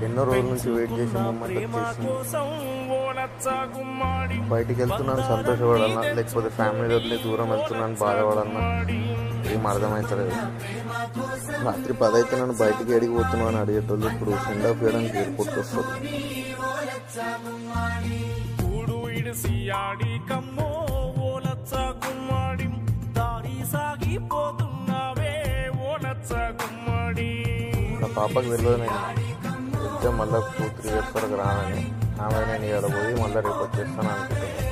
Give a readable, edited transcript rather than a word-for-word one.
ఎన్నో రోజుల నుంచి వెయిట్ చేసి మూమెంట్ వచ్చేసింది. బయటికి వెళ్తున్నాను సంతోషపడాలన్నా, లేకపోతే ఫ్యామిలీ వదిలి దూరం వెళ్తున్నాను బాధపడాలన్నా ఏం అర్థమవుతలేదు. రాత్రి 10 అయితే నన్ను బయటికి ఎడిగి పోతున్నావు అని అడిగేటోళ్ళు ఇప్పుడు సెండ్ ఆఫ్ చేయడానికి ఎయిర్పోర్ట్కి వస్తారు. నా పాపకి తెలియదు నేను వెళ్తే మళ్ళీ 2-3 ఇయర్స్ వరకు రానని. ఆమె నేను ఇక్కడ పోయి మళ్ళీ రేపు వచ్చేస్తాను అనుకుంటున్నాను.